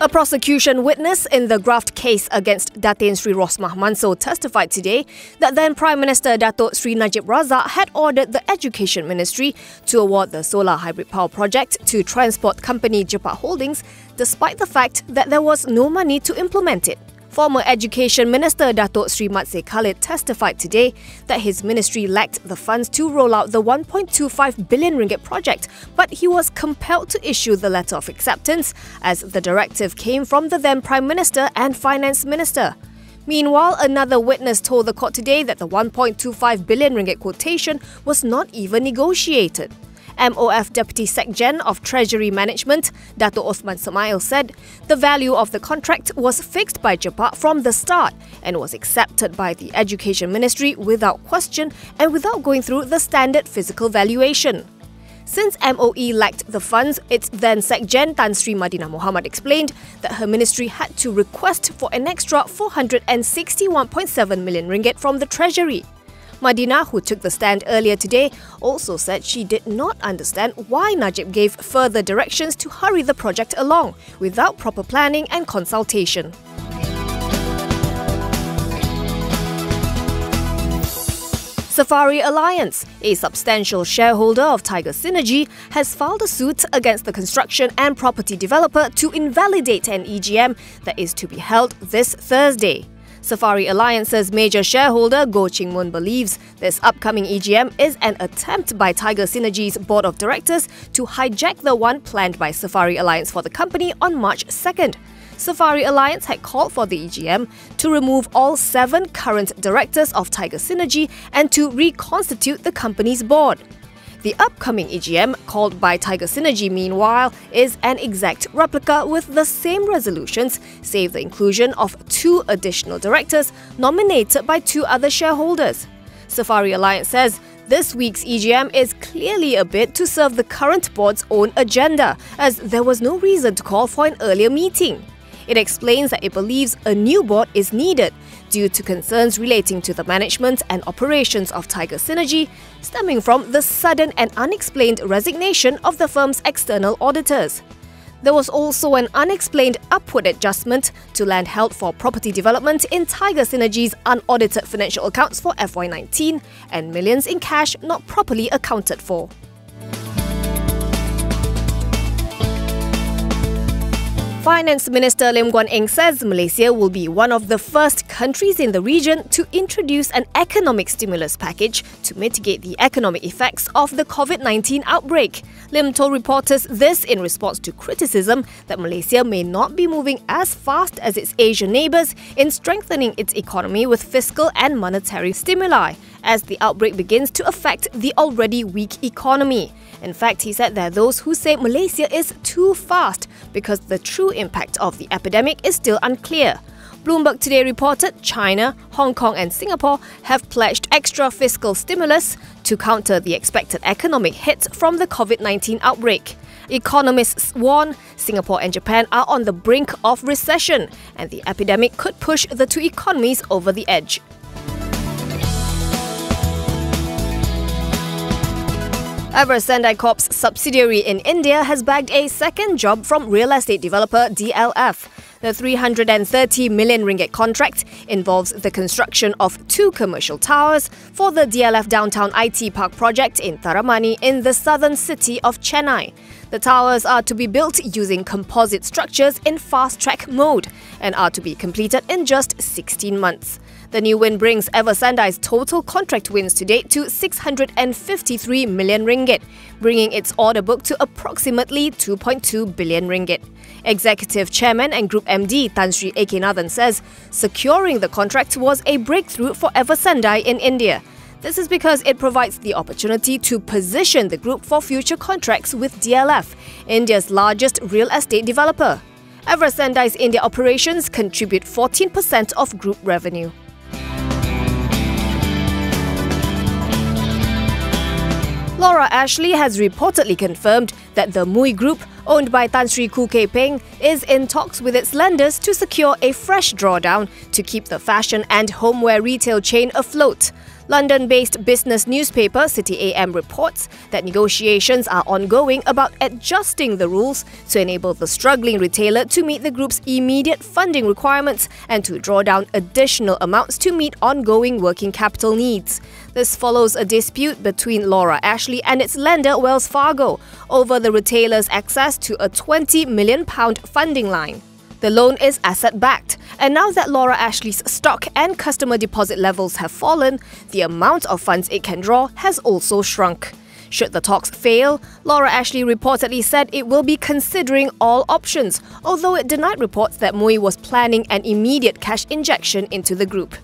A prosecution witness in the graft case against Datin Sri Rosmah Mansor testified today that then Prime Minister Datuk Seri Najib Razak had ordered the Education Ministry to award the solar hybrid power project to transport company Jepak Holdings despite the fact that there was no money to implement it. Former Education Minister Datuk Seri Matsir Khalid testified today that his ministry lacked the funds to roll out the 1.25 billion ringgit project, but he was compelled to issue the letter of acceptance as the directive came from the then Prime Minister and Finance Minister. Meanwhile, another witness told the court today that the 1.25 billion ringgit quotation was not even negotiated. MoF Deputy Sec-Gen of Treasury Management, Datuk Osman Semail said the value of the contract was fixed by Jepak from the start and was accepted by the Education Ministry without question and without going through the standard physical valuation. Since MoE lacked the funds, its then Sec-Gen Tan Sri Madinah Mohamad explained that her ministry had to request for an extra 461.7 million ringgit from the Treasury. Madinah, who took the stand earlier today, also said she did not understand why Najib gave further directions to hurry the project along without proper planning and consultation. Safari Alliance, a substantial shareholder of Tiger Synergy, has filed a suit against the construction and property developer to invalidate an EGM that is to be held this Thursday. Safari Alliance's major shareholder, Goh Ching Mun, believes this upcoming EGM is an attempt by Tiger Synergy's board of directors to hijack the one planned by Safari Alliance for the company on March 2nd. Safari Alliance had called for the EGM to remove all 7 current directors of Tiger Synergy and to reconstitute the company's board. The upcoming EGM, called by Tiger Synergy meanwhile, is an exact replica with the same resolutions, save the inclusion of 2 additional directors nominated by 2 other shareholders. Safari Alliance says this week's EGM is clearly a bid to serve the current board's own agenda, as there was no reason to call for an earlier meeting. It explains that it believes a new board is needed due to concerns relating to the management and operations of Tiger Synergy, stemming from the sudden and unexplained resignation of the firm's external auditors. There was also an unexplained upward adjustment to land held for property development in Tiger Synergy's unaudited financial accounts for FY19 and millions in cash not properly accounted for. Finance Minister Lim Guan Eng says Malaysia will be one of the first countries in the region to introduce an economic stimulus package to mitigate the economic effects of the COVID-19 outbreak. Lim told reporters this in response to criticism that Malaysia may not be moving as fast as its Asian neighbours in strengthening its economy with fiscal and monetary stimuli as the outbreak begins to affect the already weak economy. In fact, he said there are those who say Malaysia is too fast because the true impact of the epidemic is still unclear. Bloomberg today reported China, Hong Kong and Singapore have pledged extra fiscal stimulus to counter the expected economic hit from the COVID-19 outbreak. Economists warn Singapore and Japan are on the brink of recession and the epidemic could push the 2 economies over the edge. Everson Construction's subsidiary in India has bagged a second job from real estate developer DLF. The 330 million ringgit contract involves the construction of 2 commercial towers for the DLF Downtown IT Park project in Taramani in the southern city of Chennai. The towers are to be built using composite structures in fast-track mode and are to be completed in just 16 months. The new win brings Everson Construction's total contract wins to date to 653 million ringgit, bringing its order book to approximately 2.2 billion ringgit. Executive Chairman and Group MD Tan Sri A.K. Nathan says securing the contract was a breakthrough for Everson Construction in India. This is because it provides the opportunity to position the group for future contracts with DLF, India's largest real estate developer. Everson Construction's India operations contribute 14% of group revenue. Laura Ashley has reportedly confirmed that the MoE Group, owned by Tan Sri Khoo Kay Peng, is in talks with its lenders to secure a fresh drawdown to keep the fashion and homeware retail chain afloat. London-based business newspaper City AM reports that negotiations are ongoing about adjusting the rules to enable the struggling retailer to meet the group's immediate funding requirements and to draw down additional amounts to meet ongoing working capital needs. This follows a dispute between Laura Ashley and its lender Wells Fargo over the retailer's access to a £20 million funding line. The loan is asset-backed, and now that Laura Ashley's stock and customer deposit levels have fallen, the amount of funds it can draw has also shrunk. Should the talks fail, Laura Ashley reportedly said it will be considering all options, although it denied reports that MoE was planning an immediate cash injection into the group.